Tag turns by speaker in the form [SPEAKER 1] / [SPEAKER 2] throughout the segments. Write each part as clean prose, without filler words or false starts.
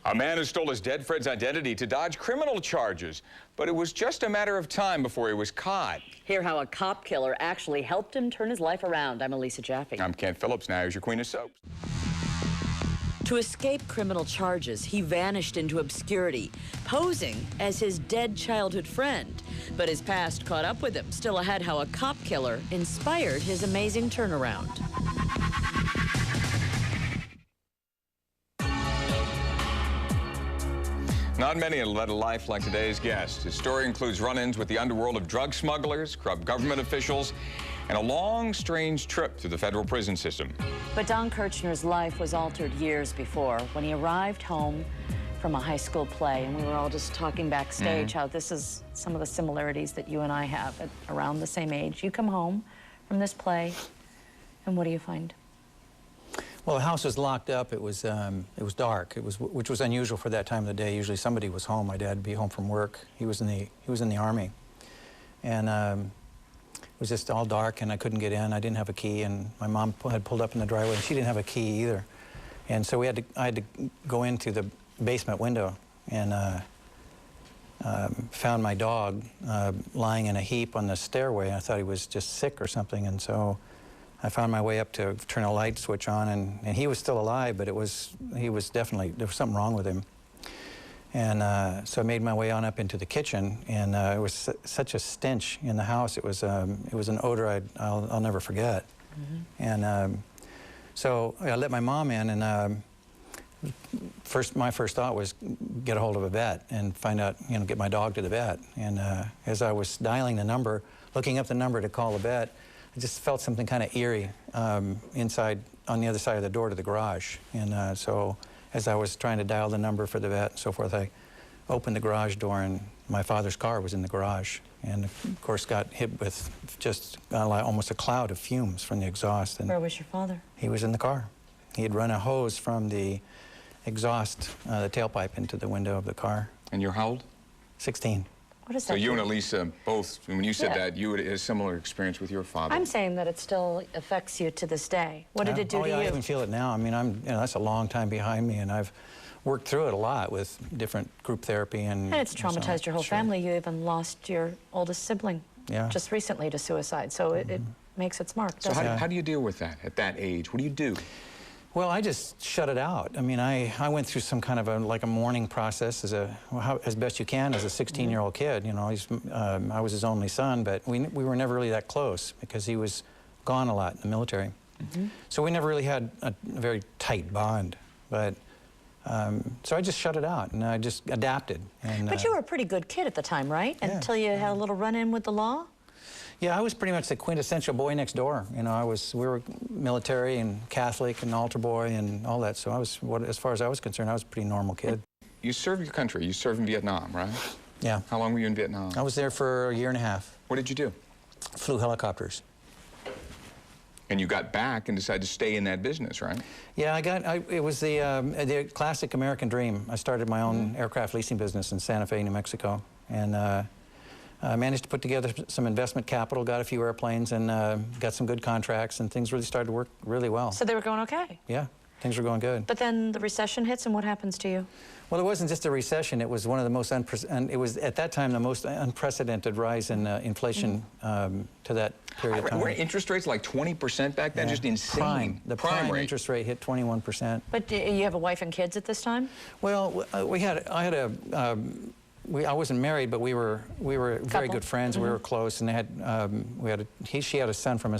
[SPEAKER 1] A man who stole his dead friend's identity to dodge criminal charges, but it was just a matter of time before he was caught.
[SPEAKER 2] Hear how a cop killer actually helped him turn his life around. I'm Elisa Jaffe.
[SPEAKER 1] I'm Kent Phillips. Now here's your Queen of Soaps.
[SPEAKER 2] To escape criminal charges, he vanished into obscurity, posing as his dead childhood friend. But his past caught up with him. Still ahead, how a cop killer inspired his amazing turnaround.
[SPEAKER 1] Not many have led a life like today's guest. His story includes run-ins with the underworld of drug smugglers, corrupt government officials, and a long, strange trip through the federal prison system.
[SPEAKER 2] But Don Kirchner's life was altered years before when he arrived home from a high school play, and we were all just talking backstage how this is some of the similarities that you and I have at around the same age. You come home from this play, and what do you find?
[SPEAKER 3] Well, the house was locked up. It was dark. Which was unusual for that time of the day. Usually somebody was home. My dad would be home from work. He was in the Army, and it was just all dark, and I couldn't get in. I didn't have a key, and my mom had pulled up in the driveway, and she didn't have a key either. And so I had to go into the basement window and found my dog lying in a heap on the stairway. I thought he was just sick or something, and so I found my way up to turn a light switch on, and he was still alive, but he was definitely, there was something wrong with him. And so I made my way on up into the kitchen, and it was such a stench in the house. It was an odor I'll never forget. And so I let my mom in, and my first thought was get a hold of a vet and find out, get my dog to the vet. And as I was dialing the number, looking up the number to call the vet, I just felt something kind of eerie inside on the other side of the door to the garage. And so as I was trying to dial the number for the vet and so forth, I opened the garage door, and my father's car was in the garage. And of course got hit with just almost a cloud of fumes from the exhaust. And
[SPEAKER 2] where was your father?
[SPEAKER 3] He was in the car. He had run a hose from the exhaust, the tailpipe, into the window of the car.
[SPEAKER 1] And you're how old?
[SPEAKER 3] 16.
[SPEAKER 2] What is that?
[SPEAKER 1] So you and Elisa both, when you said that, you had a similar experience with your father.
[SPEAKER 2] I'm saying that it still affects you to this day. What did it do to you?
[SPEAKER 3] I even feel it now. I mean, that's a long time behind me, and I've worked through it a lot with different group therapy. And
[SPEAKER 2] it's traumatized your whole family. You even lost your oldest sibling just recently to suicide. So it makes its mark.
[SPEAKER 1] So how do you deal with that at that age? What do you do?
[SPEAKER 3] Well, I just shut it out. I mean, I went through some kind of a mourning process as best you can as a 16-year-old kid. I was his only son, but we were never really that close because he was gone a lot in the military. So we never really had a very tight bond. But so I just shut it out, and I just adapted.
[SPEAKER 2] But you were a pretty good kid at the time, right?
[SPEAKER 3] Yeah,
[SPEAKER 2] until you had a little run-in with the law?
[SPEAKER 3] Yeah, I was pretty much the quintessential boy next door. We were military and Catholic and altar boy and all that. So as far as I was concerned, I was a pretty normal kid.
[SPEAKER 1] You served your country. You served in Vietnam, right?
[SPEAKER 3] Yeah.
[SPEAKER 1] How long were you in Vietnam?
[SPEAKER 3] I was there for a year and a half.
[SPEAKER 1] What did you do?
[SPEAKER 3] Flew helicopters.
[SPEAKER 1] And you got back and decided to stay in that business, right? Yeah,
[SPEAKER 3] it was the classic American dream. I started my own aircraft leasing business in Santa Fe, New Mexico, and I managed to put together some investment capital, got a few airplanes, and got some good contracts, and things really started to work really well.
[SPEAKER 2] So they were going okay?
[SPEAKER 3] Yeah, things were going good.
[SPEAKER 2] But then the recession hits, and what happens to you?
[SPEAKER 3] Well, it wasn't just a recession. It was one of the most it was at that time the most unprecedented rise in inflation to that period of time.
[SPEAKER 1] Were interest rates like 20% back then? Just insane.
[SPEAKER 3] The prime interest rate hit 21%.
[SPEAKER 2] But you have a wife and kids at this time?
[SPEAKER 3] Well, I wasn't married, but we were very good friends. We were close, and she had a son from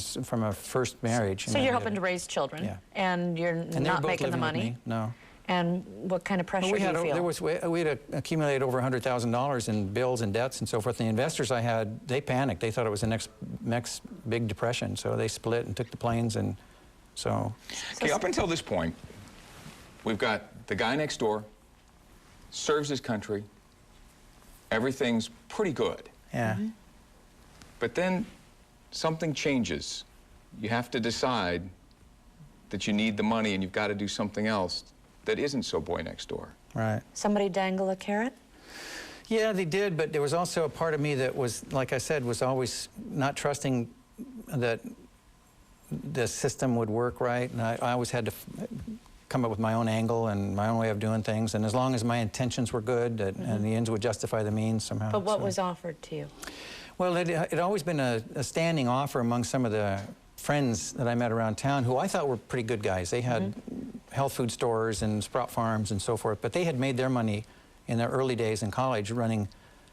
[SPEAKER 3] a first marriage.
[SPEAKER 2] So you're helping to raise children, and you're not making the money.
[SPEAKER 3] No.
[SPEAKER 2] And what kind of pressure do you feel?
[SPEAKER 3] We had accumulated over $100,000 in bills and debts and so forth. The investors I had, they panicked. They thought it was the next big depression, so they split and took the planes, and so.
[SPEAKER 1] Okay, up until this point, we've got the guy next door, serves his country. Everything's pretty good.
[SPEAKER 3] Yeah.
[SPEAKER 1] But then something changes. You have to decide that you need the money and you've got to do something else that isn't so boy next door.
[SPEAKER 3] Right.
[SPEAKER 2] Somebody dangle a carrot?
[SPEAKER 3] Yeah, they did, but there was also a part of me that was, like I said, was always not trusting that the system would work right, and I always had to come up with my own angle and my own way of doing things. And as long as my intentions were good, and the ends would justify the means somehow.
[SPEAKER 2] But what was offered to you?
[SPEAKER 3] Well, it had always been a standing offer among some of the friends that I met around town who I thought were pretty good guys. They had health food stores and sprout farms and so forth, but they had made their money in their early days in college running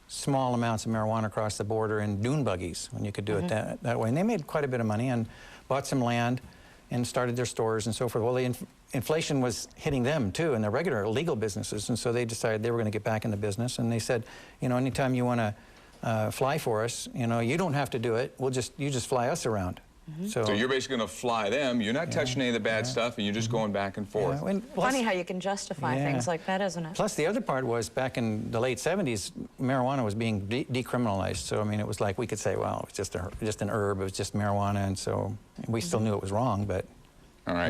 [SPEAKER 3] small amounts of marijuana across the border in dune buggies, when you could do it that way. And they made quite a bit of money and bought some land and started their stores and so forth. Well, the inflation was hitting them too in their regular legal businesses, and so they decided they were going to get back in the business. And they said, you know, anytime you want to fly for us, you know, you don't have to do it. You just fly us around.
[SPEAKER 1] So you're basically going to fly them. You're not touching any of the bad stuff, and you're just going back and forth.
[SPEAKER 3] Yeah,
[SPEAKER 2] Funny how you can justify things like that, isn't it?
[SPEAKER 3] Plus, the other part was back in the late 70s, marijuana was being decriminalized. So, I mean, it was like we could say, well, it's just an herb, it was just marijuana, and so we still knew it was wrong, but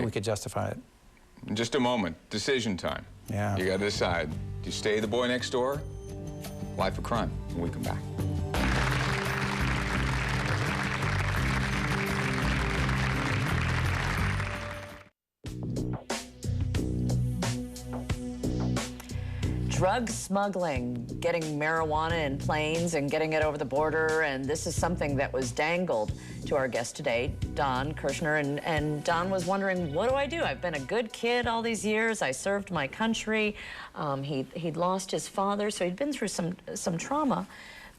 [SPEAKER 3] we could justify it.
[SPEAKER 1] In just a moment, decision time.
[SPEAKER 3] Yeah.
[SPEAKER 1] You got to decide. Do you stay the boy next door? Life of crime. When we come back.
[SPEAKER 2] Drug smuggling, getting marijuana in planes and getting it over the border, and this is something that was dangled to our guest today, Don Kirchner, and Don was wondering, what do I do? I've been a good kid all these years. I served my country. He'd lost his father, so he'd been through some trauma.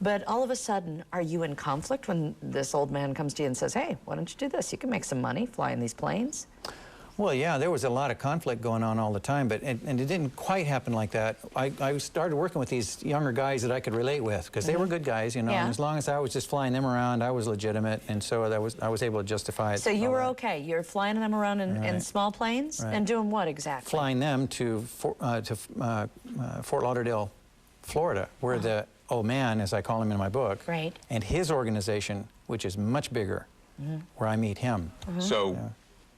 [SPEAKER 2] But all of a sudden, are you in conflict when this old man comes to you and says, hey, why don't you do this? You can make some money flying these planes.
[SPEAKER 3] Well, yeah, there was a lot of conflict going on all the time, but and it didn't quite happen like that. I started working with these younger guys that I could relate with, because they were good guys, you know, and as long as I was just flying them around, I was legitimate, and so I was able to justify it.
[SPEAKER 2] So you were okay. You're flying them around in small planes and doing what exactly?
[SPEAKER 3] Flying them to Fort Lauderdale, Florida, where the old man, as I call him in my book, and his organization, which is much bigger, where I meet him.
[SPEAKER 1] So.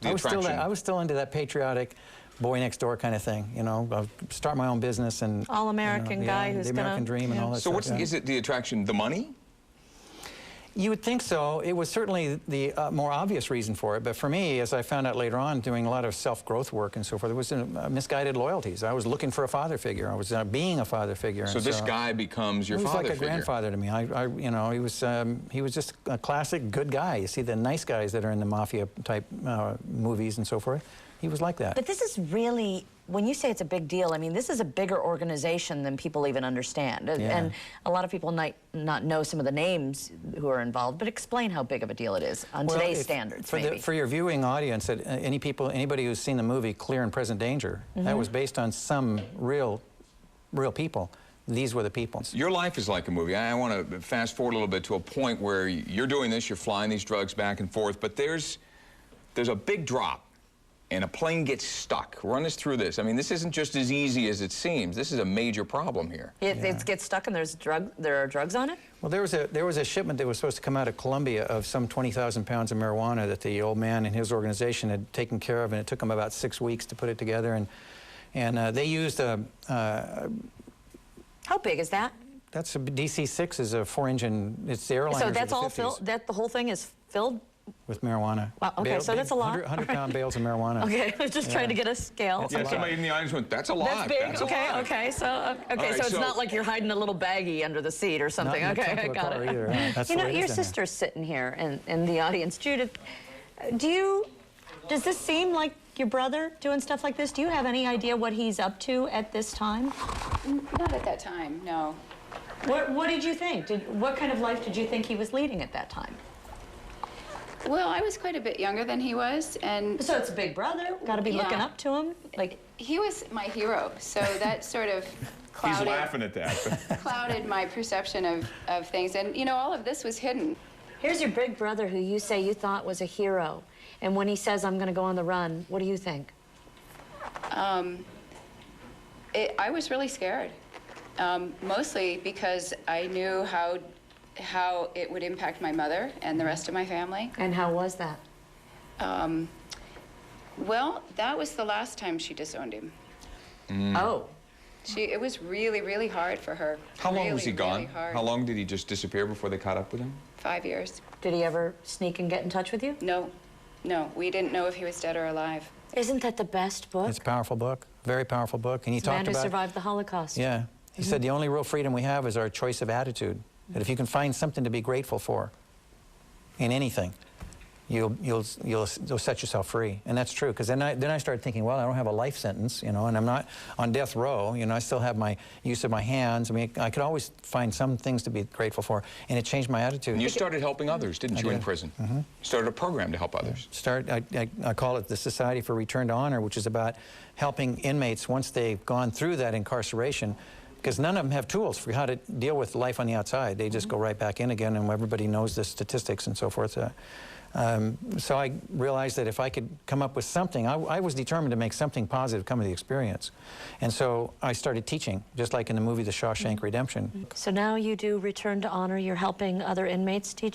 [SPEAKER 3] I was still into that patriotic boy next door kind of thing, you know. I'll start my own business and
[SPEAKER 2] all-American guy who's
[SPEAKER 3] the American dream and all that
[SPEAKER 1] so
[SPEAKER 3] stuff.
[SPEAKER 1] Is it the attraction, the money?
[SPEAKER 3] You would think so. It was certainly the more obvious reason for it, but for me, as I found out later on, doing a lot of self-growth work and so forth, there was misguided loyalties. I was looking for a father figure. I was being a father figure.
[SPEAKER 1] So this guy becomes your father figure.
[SPEAKER 3] He was like a grandfather to me. You know, he was just a classic good guy. You see the nice guys that are in the mafia type movies and so forth. He was like that.
[SPEAKER 2] But this is really, when you say it's a big deal, I mean, this is a bigger organization than people even understand. And a lot of people might not know some of the names who are involved, but explain how big of a deal it is on today's standards,
[SPEAKER 3] for your viewing audience, anybody who's seen the movie Clear and Present Danger, that was based on some real people. These were the people.
[SPEAKER 1] Your life is like a movie. I want to fast forward a little bit to a point where you're doing this, you're flying these drugs back and forth, but there's a big drop. And a plane gets stuck. Run us through this. I mean, this isn't just as easy as it seems. This is a major problem here.
[SPEAKER 2] It gets stuck and there are drugs on it?
[SPEAKER 3] Well, there was a shipment that was supposed to come out of Colombia of some 20,000 pounds of marijuana that the old man and his organization had taken care of, and it took them about 6 weeks to put it together. And they used a...
[SPEAKER 2] How big is that?
[SPEAKER 3] That's a DC-6 is a 4-engine, it's the airliners.
[SPEAKER 2] So that's all filled, the whole thing is filled?
[SPEAKER 3] With marijuana.
[SPEAKER 2] Wow, okay, so that's a lot.
[SPEAKER 3] 100-pound bales of marijuana.
[SPEAKER 2] Okay, I was just trying to get a scale.
[SPEAKER 1] Yeah, somebody in the audience went, that's a lot.
[SPEAKER 2] That's big,
[SPEAKER 1] that's
[SPEAKER 2] okay, so it's not like you're hiding a little baggie under the seat or something. Okay, I got it.
[SPEAKER 3] Either.
[SPEAKER 2] You know, your sister's sitting here in the audience. Judith, does this seem like your brother doing stuff like this? Do you have any idea what he's up to at this time?
[SPEAKER 4] Not at that time, no.
[SPEAKER 2] What did you think? What kind of life did you think he was leading at that time?
[SPEAKER 4] Well, I was quite a bit younger than he was, and...
[SPEAKER 2] So it's a big brother, got to be looking up to him? Like,
[SPEAKER 4] he was my hero, so that sort of clouded...
[SPEAKER 1] He's laughing at that.
[SPEAKER 4] ...clouded my perception of things, and, you know, all of this was hidden.
[SPEAKER 2] Here's your big brother who you say you thought was a hero, and when he says, I'm going to go on the run, what do you think?
[SPEAKER 4] I was really scared, mostly because I knew how it would impact my mother and the rest of my family.
[SPEAKER 2] And how was that?
[SPEAKER 4] Well, that was the last time she disowned him.
[SPEAKER 2] Oh.
[SPEAKER 4] It was really, really hard for her.
[SPEAKER 1] How long was he gone?
[SPEAKER 4] Really hard.
[SPEAKER 1] How long did he just disappear before they caught up with him?
[SPEAKER 4] 5 years.
[SPEAKER 2] Did he ever sneak and get in touch with you?
[SPEAKER 4] No. No, we didn't know if he was dead or alive.
[SPEAKER 2] Isn't that the best book?
[SPEAKER 3] It's a powerful book, very powerful book. And he
[SPEAKER 2] It's a man
[SPEAKER 3] talked
[SPEAKER 2] who
[SPEAKER 3] about,
[SPEAKER 2] survived the Holocaust.
[SPEAKER 3] yeah, he said the only real freedom we have is our choice of attitude. That if you can find something to be grateful for in anything, you'll set yourself free. And that's true, because then I started thinking, well, I don't have a life sentence, you know, and I'm not on death row, you know, I still have my use of my hands. I mean, I could always find some things to be grateful for, and it changed my attitude.
[SPEAKER 1] And you started helping others, didn't you, in prison? You started a program to help others.
[SPEAKER 3] I call it the Society for Return to Honor, which is about helping inmates once they've gone through that incarceration, because none of them have tools for how to deal with life on the outside. They just go right back in again, and everybody knows the statistics and so forth. So I realized that if I could come up with something, I was determined to make something positive come of the experience. And so I started teaching, just like in the movie The Shawshank Redemption.
[SPEAKER 2] So now you do Return to Honor. You're helping other inmates. Do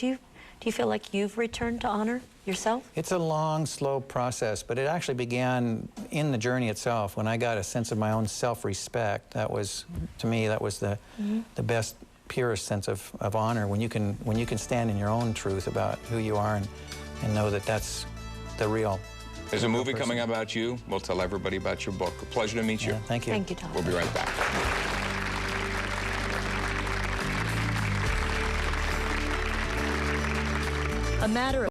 [SPEAKER 2] you feel like you've returned to honor yourself?
[SPEAKER 3] It's a long, slow process, but it actually began in the journey itself when I got a sense of my own self-respect. That was, to me, that was the best, purest sense of honor, when you can stand in your own truth about who you are and know that that's the real.
[SPEAKER 1] There's a movie coming out about you. We'll tell everybody about your book. A pleasure to meet you.
[SPEAKER 3] Yeah, thank you.
[SPEAKER 2] Thank you, Tom.
[SPEAKER 1] We'll be right back.
[SPEAKER 2] A matter of